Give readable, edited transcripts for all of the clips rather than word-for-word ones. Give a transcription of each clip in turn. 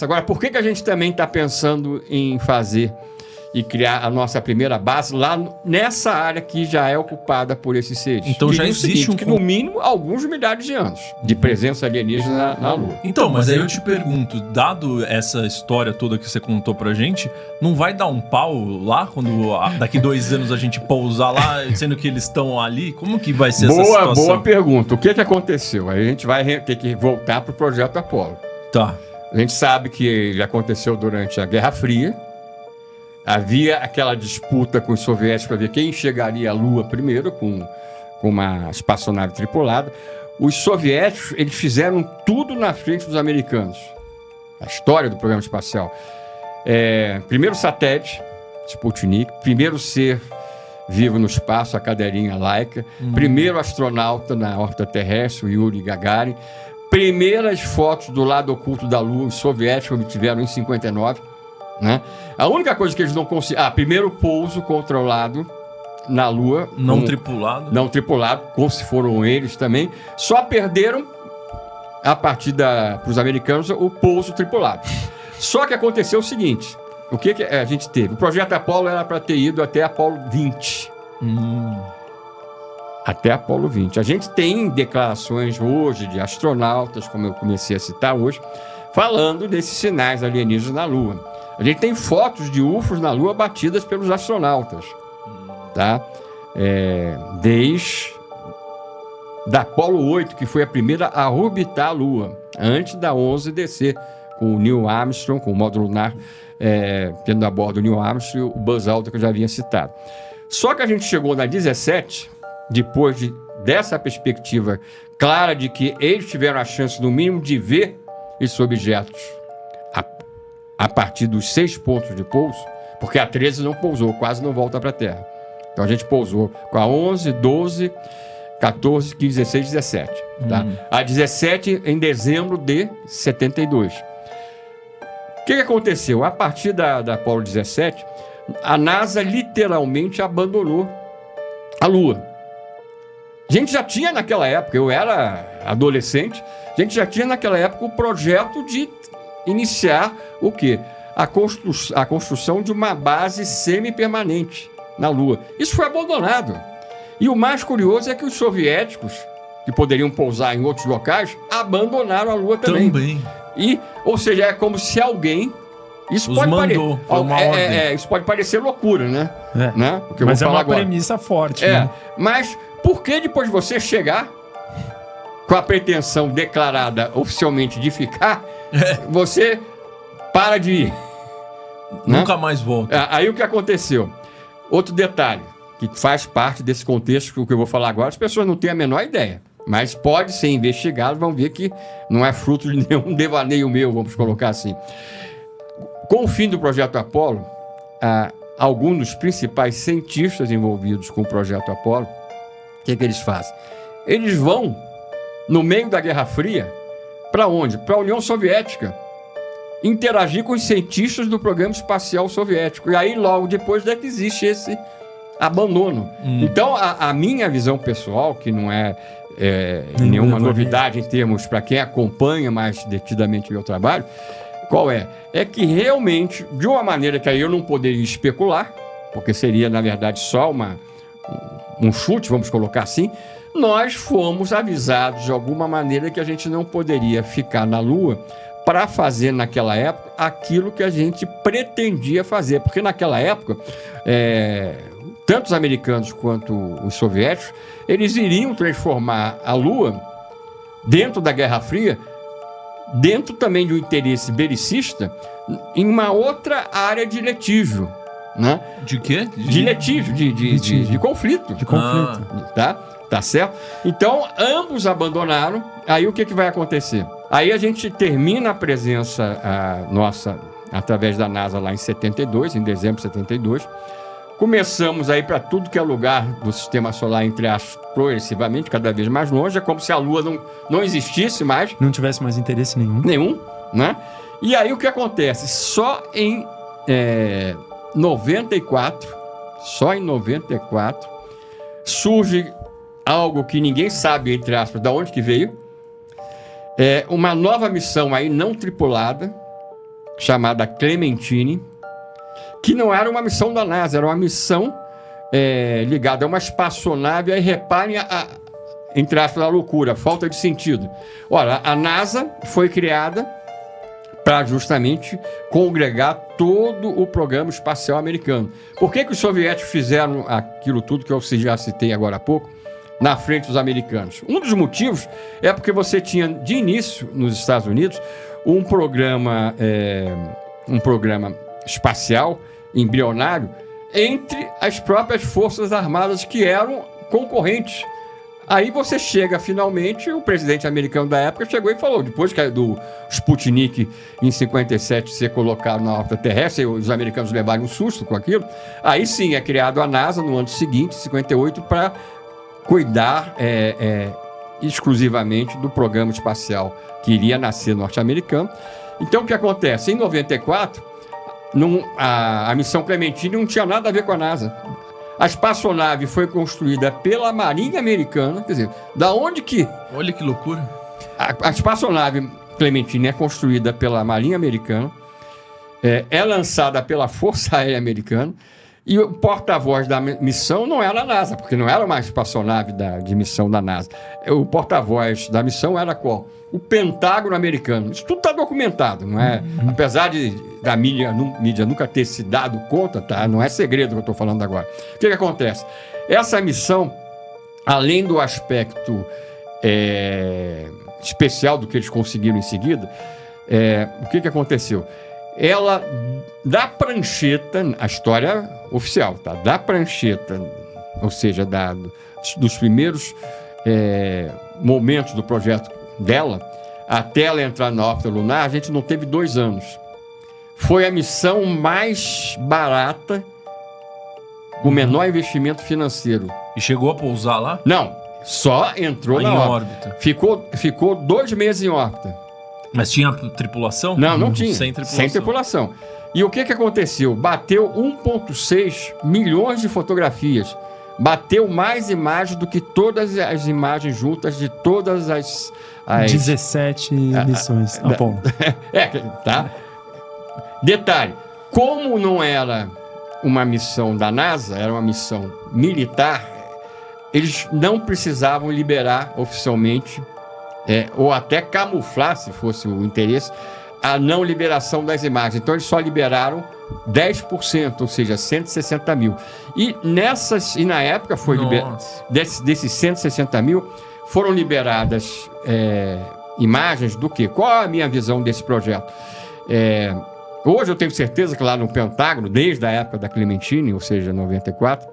Agora, por que a gente também está pensando em fazer e criar a nossa primeira base lá nessa área que já é ocupada por esses seres? Então já existe que no mínimo alguns milhares de anos de presença alienígena na Lua. Então, mas aí eu te pergunto, dado essa história toda que você contou pra gente, não vai dar um pau lá quando daqui 2 anos a gente pousar lá, sendo que eles estão ali? Como que vai ser essa situação? Boa pergunta. O que aconteceu? Aí a gente vai ter que voltar para o projeto Apolo. Tá. A gente sabe que ele aconteceu durante a Guerra Fria. Havia aquela disputa com os soviéticos para ver quem chegaria à Lua primeiro, com uma espaçonave tripulada. Os soviéticos, eles fizeram tudo na frente dos americanos. A história do programa espacial. Primeiro satélite, Sputnik. Primeiro ser vivo no espaço, a cadeirinha Laika. Primeiro astronauta na órbita terrestre, o Yuri Gagarin. Primeiras fotos do lado oculto da Lua, os soviéticos obtiveram em 59, né? A única coisa que eles não conseguiram... primeiro pouso controlado na Lua. Não tripulado. Não tripulado, como se foram eles também. Só perderam, a partir para os americanos, o pouso tripulado. Só que aconteceu o seguinte, o que a gente teve? O projeto Apolo era para ter ido até Apolo 20. Até Apolo 20. A gente tem declarações hoje de astronautas, como eu comecei a citar hoje, falando desses sinais alienígenas na Lua. A gente tem fotos de UFOs na Lua batidas pelos astronautas, tá? Desde da Apolo 8, que foi a primeira a orbitar a Lua, antes da 11 descer, com o Neil Armstrong, com o módulo lunar, tendo a bordo o Neil Armstrong e o Buzz Aldrin, que eu já havia citado. Só que a gente chegou na 17... depois dessa perspectiva clara de que eles tiveram a chance, no mínimo, de ver esses objetos a partir dos 6 pontos de pouso, porque a 13 não pousou, quase não volta para a Terra. Então a gente pousou com a 11, 12, 14, 15, 16, 17. Tá? A 17 em dezembro de 72. O que aconteceu? A partir da Apolo 17, a NASA literalmente abandonou a Lua. A gente já tinha naquela época, eu era adolescente, a gente já tinha naquela época o projeto de iniciar o quê? A construção de uma base semi-permanente na Lua. Isso foi abandonado. E o mais curioso é que os soviéticos, que poderiam pousar em outros locais, abandonaram a Lua também. Ou seja, é como se alguém... Isso pode isso pode parecer loucura, né? Né? Mas é uma premissa forte, né? Mas... por que depois de você chegar com a pretensão declarada oficialmente de ficar, você para de ir? Nunca mais volta. Aí o que aconteceu? Outro detalhe, que faz parte desse contexto que eu vou falar agora, as pessoas não têm a menor ideia, mas pode ser investigado, vão ver que não é fruto de nenhum devaneio meu, vamos colocar assim. Com o fim do projeto Apolo, alguns dos principais cientistas envolvidos com o projeto Apolo, o que eles fazem? Eles vão, no meio da Guerra Fria, para onde? Para a União Soviética, interagir com os cientistas do programa espacial soviético. E aí, logo depois, é que existe esse abandono. Então, a minha visão pessoal, que não é nenhuma novidade em termos para quem acompanha mais detidamente o meu trabalho, qual é? É que realmente, de uma maneira que aí eu não poderia especular, porque seria, na verdade, só um chute, vamos colocar assim, nós fomos avisados de alguma maneira que a gente não poderia ficar na Lua para fazer naquela época aquilo que a gente pretendia fazer, porque naquela época tanto os americanos quanto os soviéticos, eles iriam transformar a Lua, dentro da Guerra Fria, dentro também de um interesse belicista, em uma outra área de litígio. Né? De quê? De litígio, de conflito. De conflito. Tá certo? Então, ambos abandonaram. Aí o que vai acontecer? Aí a gente termina a presença nossa através da NASA lá em 72, em dezembro de 72. Começamos aí para tudo que é lugar do sistema solar, entre aspas, progressivamente, cada vez mais longe. É como se a Lua não existisse mais. Não tivesse mais interesse nenhum. Nenhum, né? E aí o que acontece? Só em 94, surge algo que ninguém sabe, entre aspas, de onde que veio. Uma nova missão aí não tripulada, chamada Clementine, que não era uma missão da NASA, era uma missão ligada a uma espaçonave. Aí reparem entre aspas, a loucura, a falta de sentido. Ora, a NASA foi criada para justamente congregar todo o programa espacial americano. Por que os soviéticos fizeram aquilo tudo que eu já citei agora há pouco, na frente dos americanos? Um dos motivos é porque você tinha, de início, nos Estados Unidos, um programa espacial embrionário entre as próprias forças armadas que eram concorrentes. Aí você chega, finalmente, o presidente americano da época chegou e falou, depois que do Sputnik em 57 ser colocado na órbita terrestre, os americanos levaram um susto com aquilo, aí sim é criado a NASA no ano seguinte, 58, para cuidar exclusivamente do programa espacial que iria nascer norte-americano. Então o que acontece? Em 94, a missão Clementine não tinha nada a ver com a NASA. A espaçonave foi construída pela Marinha Americana, quer dizer, da onde que... Olha que loucura. A espaçonave Clementine é construída pela Marinha Americana, é lançada pela Força Aérea Americana, e o porta-voz da missão não era a NASA, porque não era uma espaçonave de missão da NASA. O porta-voz da missão era qual? O Pentágono americano. Isso tudo está documentado, não é? Apesar da mídia nunca ter se dado conta, tá? Não é segredo que eu estou falando agora. O que acontece? Essa missão, além do aspecto especial do que eles conseguiram em seguida, o que aconteceu? Ela, da prancheta, a história oficial, tá? Da prancheta, ou seja, dos primeiros momentos do projeto dela, até ela entrar na órbita lunar, a gente não teve 2 anos. Foi a missão mais barata, com menor investimento financeiro. E chegou a pousar lá? Não, só entrou na órbita. Ficou 2 meses em órbita. Mas tinha tripulação? Não tinha. Sem tripulação. Sem tripulação. E o que aconteceu? Bateu 1,6 milhões de fotografias. Bateu mais imagens do que todas as imagens juntas de todas as 17 missões. Apolo. Tá? Detalhe, como não era uma missão da NASA, era uma missão militar, eles não precisavam liberar oficialmente, ou até camuflar, se fosse o interesse, a não liberação das imagens. Então, eles só liberaram 10%, ou seja, 160 mil. E na época foi desses 160 mil, foram liberadas imagens do quê? Qual a minha visão desse projeto? Hoje eu tenho certeza que lá no Pentágono, desde a época da Clementine, ou seja, 94,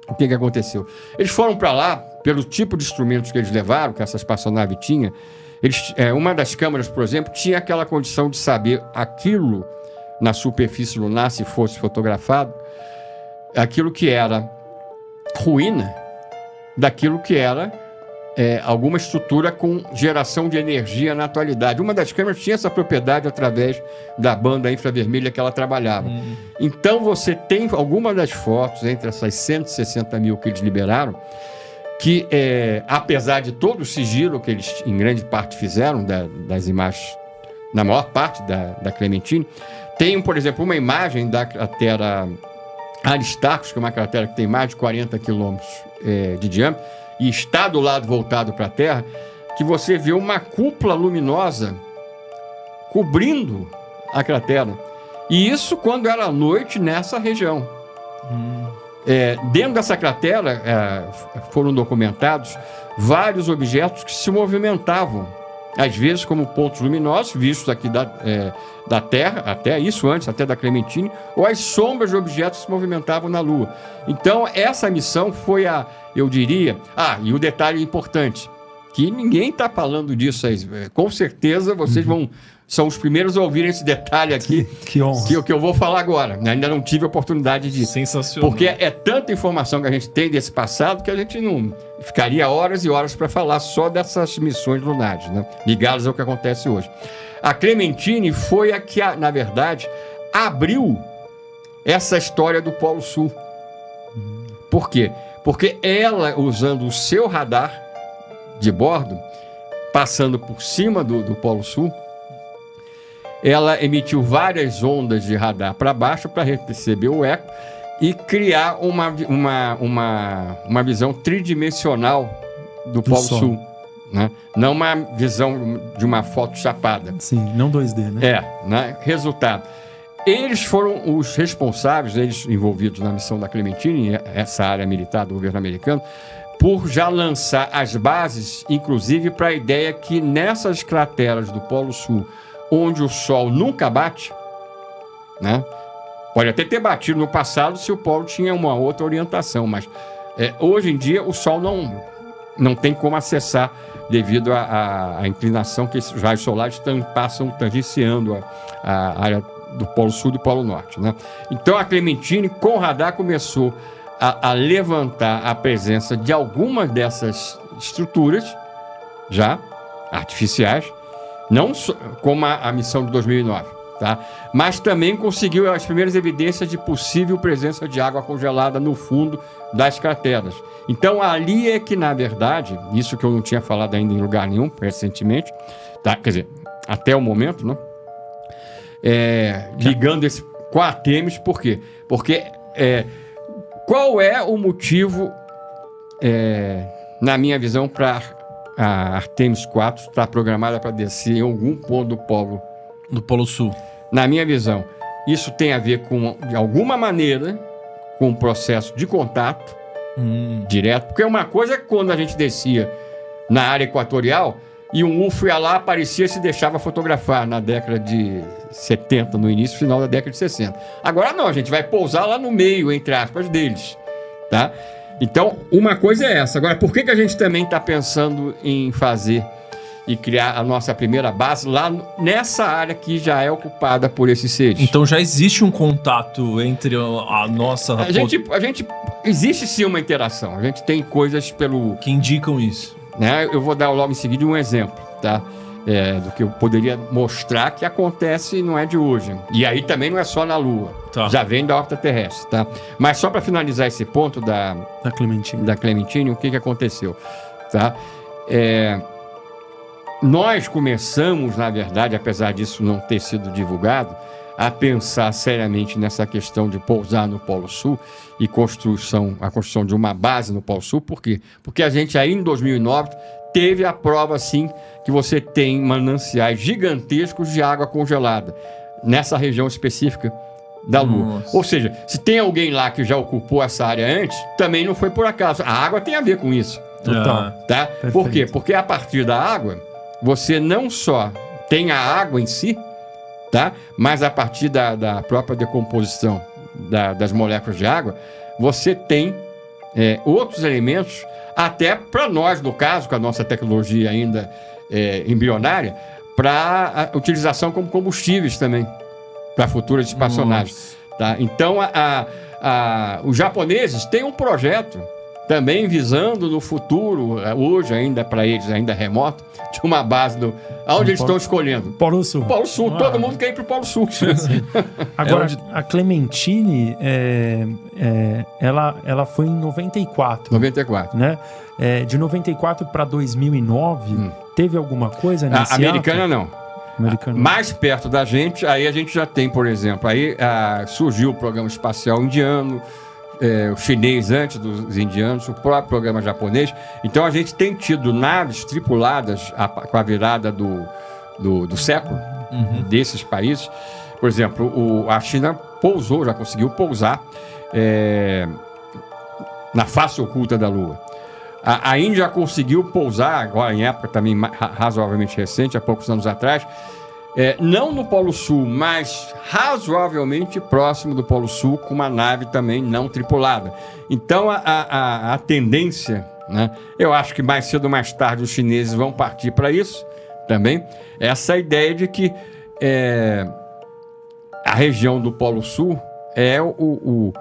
o que aconteceu? Eles foram para lá, pelo tipo de instrumentos que eles levaram, que essa espaçonave tinha. Uma das câmeras, por exemplo, tinha aquela condição de saber aquilo na superfície lunar, se fosse fotografado, aquilo que era ruína daquilo que era alguma estrutura com geração de energia na atualidade. Uma das câmeras tinha essa propriedade através da banda infravermelha que ela trabalhava. Então você tem algumas das fotos, entre essas 160 mil que eles liberaram, que apesar de todo o sigilo que eles em grande parte fizeram das imagens, na maior parte da Clementine, tem, por exemplo, uma imagem da cratera Aristarchus, que é uma cratera que tem mais de 40 quilômetros de diâmetro, e está do lado voltado para a Terra, que você vê uma cúpula luminosa cobrindo a cratera. E isso quando era noite nessa região. Dentro dessa cratera foram documentados vários objetos que se movimentavam, às vezes como pontos luminosos, vistos aqui da Terra, até isso antes, até da Clementine, ou as sombras de objetos que se movimentavam na Lua. Então, essa missão foi eu diria... e o detalhe importante, que ninguém está falando disso aí. Com certeza vocês são os primeiros a ouvirem esse detalhe aqui, que eu vou falar agora. Ainda não tive a oportunidade de... Sensacional. Porque é tanta informação que a gente tem desse passado que a gente não ficaria horas e horas para falar só dessas missões lunares, né? Ligadas ao que acontece hoje. A Clementine foi a que, na verdade, abriu essa história do Polo Sul. Por quê? Porque ela, usando o seu radar de bordo, passando por cima do Polo Sul, ela emitiu várias ondas de radar para baixo para receber o eco e criar uma visão tridimensional do Polo Sul. Né? Não uma visão de uma foto chapada. Sim, não 2D, né? Né? Resultado. Eles foram os responsáveis, eles envolvidos na missão da Clementine, essa área militar do governo americano, por já lançar as bases, inclusive para a ideia que nessas crateras do Polo Sul, onde o Sol nunca bate, né? Pode até ter batido no passado se o Polo tinha uma outra orientação, mas hoje em dia o Sol não tem como acessar devido à inclinação que esses raios solares passam tangenciando a área do Polo Sul e do Polo Norte, né? Então a Clementine, com o radar, começou a levantar a presença de algumas dessas estruturas já artificiais, não só, como a missão de 2009, tá? Mas também conseguiu as primeiras evidências de possível presença de água congelada no fundo das crateras. Então ali é que, na verdade, isso que eu não tinha falado ainda em lugar nenhum recentemente, tá? Quer dizer, até o momento, né? Ligando esse com a Artemis, por quê? Porque qual é o motivo, na minha visão, para a Artemis 4 estar programada para descer em algum ponto do Polo Sul? Na minha visão, isso tem a ver com, de alguma maneira, com o processo de contato direto, porque uma coisa é quando a gente descia na área equatorial e um UFO ia lá, aparecia e se deixava fotografar na década de 70, no início e final da década de 60. Agora não, a gente vai pousar lá no meio, entre aspas, deles, tá? Então, uma coisa é essa. Agora, por que a gente também está pensando em fazer e criar a nossa primeira base lá nessa área que já é ocupada por esses seres? Então já existe um contato entre a nossa... Existe sim uma interação. A gente tem coisas que indicam isso. Né? Eu vou dar logo em seguida um exemplo, tá? Do que eu poderia mostrar que acontece, não é de hoje. E aí também não é só na Lua, tá? Já vem da órbita terrestre, tá? Mas só para finalizar esse ponto da Clementine, o que aconteceu, tá? Nós começamos, na verdade, apesar disso não ter sido divulgado, a pensar seriamente nessa questão de pousar no Polo Sul e a construção de uma base no Polo Sul. Por quê? Porque a gente aí em 2009 teve a prova, sim, que você tem mananciais gigantescos de água congelada nessa região específica da Lua. Nossa. Ou seja, se tem alguém lá que já ocupou essa área antes, também não foi por acaso. A água tem a ver com isso. Total. Tá? Por quê? Porque a partir da água, você não só tem a água em si, tá? Mas a partir da própria decomposição das moléculas de água, você tem outros elementos, até para nós, no caso, com a nossa tecnologia ainda embrionária, para a utilização como combustíveis também, para futuras espaçonaves. Tá? Então, os japoneses têm um projeto também visando no futuro, hoje ainda para eles, ainda remoto, de uma base onde eles estão escolhendo? Polo Sul. Polo Sul, todo mundo quer ir para o Polo Sul. Agora, a Clementine, ela foi em 94. 94. Né? De 94 para 2009, teve alguma coisa nesse A americana ato? não. Mais perto da gente, aí a gente já tem, por exemplo, aí surgiu o programa espacial indiano, o chinês antes dos indianos, o próprio programa japonês. Então a gente tem tido naves tripuladas com a virada do século desses países. Por exemplo, a China já conseguiu pousar na face oculta da Lua. A Índia conseguiu pousar, agora em época também razoavelmente recente, há poucos anos atrás, não no Polo Sul, mas razoavelmente próximo do Polo Sul, com uma nave também não tripulada. Então, a tendência, né, eu acho que mais cedo ou mais tarde os chineses vão partir para isso também, essa ideia de que a região do Polo Sul é o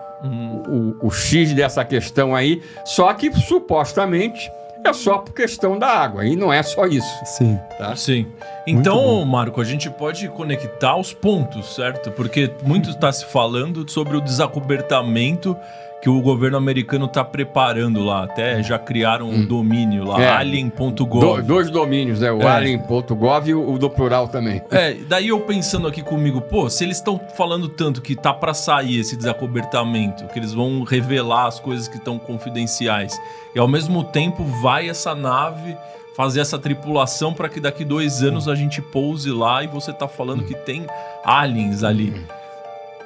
X dessa questão aí, só que supostamente é só por questão da água, e não é só isso. Sim. Tá? Sim. Então, Marco, a gente pode conectar os pontos, certo? Porque muito está se falando sobre o desacobertamento que o governo americano tá preparando lá. Até já criaram um domínio lá, alien.gov. Dois domínios, o alien.gov e o do plural também. Daí eu pensando aqui comigo, pô, se eles estão falando tanto que tá pra sair esse desacobertamento, que eles vão revelar as coisas que estão confidenciais, e ao mesmo tempo vai essa nave fazer essa tripulação para que daqui 2 anos a gente pouse lá e você tá falando que tem aliens ali.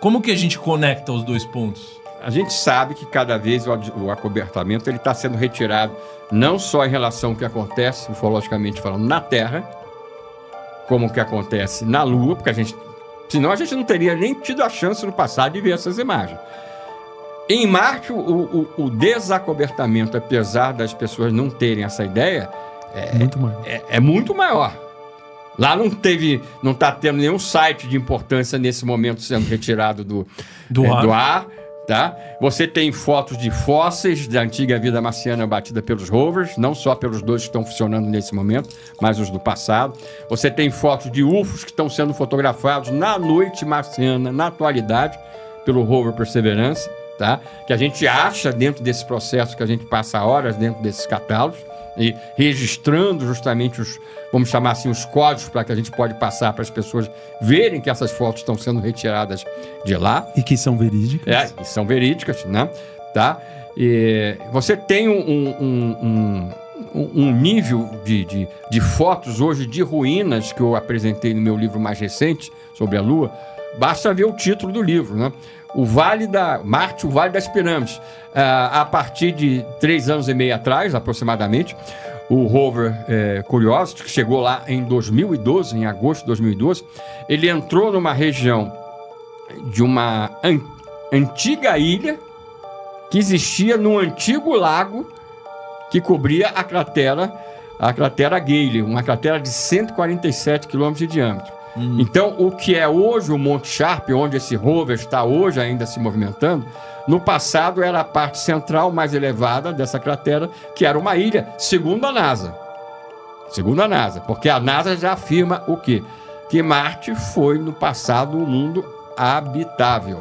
Como que a gente conecta os dois pontos? A gente sabe que cada vez o acobertamento está sendo retirado, não só em relação ao que acontece, ufologicamente falando, na Terra, como o que acontece na Lua, porque senão a gente não teria nem tido a chance no passado de ver essas imagens. Em Marte, o desacobertamento, apesar das pessoas não terem essa ideia, é muito maior. Lá não está tendo nenhum site de importância nesse momento sendo retirado do ar. Tá? Você tem fotos de fósseis da antiga vida marciana batida pelos rovers, não só pelos 2 que estão funcionando nesse momento, mas os do passado. Você tem fotos de UFOs que estão sendo fotografados na noite marciana, na atualidade, pelo rover Perseverance, tá? Que a gente acha dentro desse processo, que a gente passa horas dentro desses catálogos, e registrando justamente vamos chamar assim, os códigos para que a gente pode passar para as pessoas verem que essas fotos estão sendo retiradas de lá. E que são verídicas. E são verídicas, né? Tá? E você tem um nível de fotos hoje de ruínas que eu apresentei no meu livro mais recente, sobre a Lua. Basta ver o título do livro, né? O Vale da Marte, o Vale das Pirâmides. A partir de 3 anos e meio atrás, aproximadamente, o rover Curiosity, que chegou lá em 2012, em agosto de 2012, ele entrou numa região de uma antiga ilha que existia num antigo lago que cobria a cratera Gale, uma cratera de 147 quilômetros de diâmetro. Então, o que é hoje o Monte Sharp, onde esse rover está hoje ainda se movimentando, no passado era a parte central mais elevada dessa cratera, que era uma ilha, segundo a NASA. Segundo a NASA, porque a NASA já afirma o quê? Que Marte foi, no passado, um mundo habitável.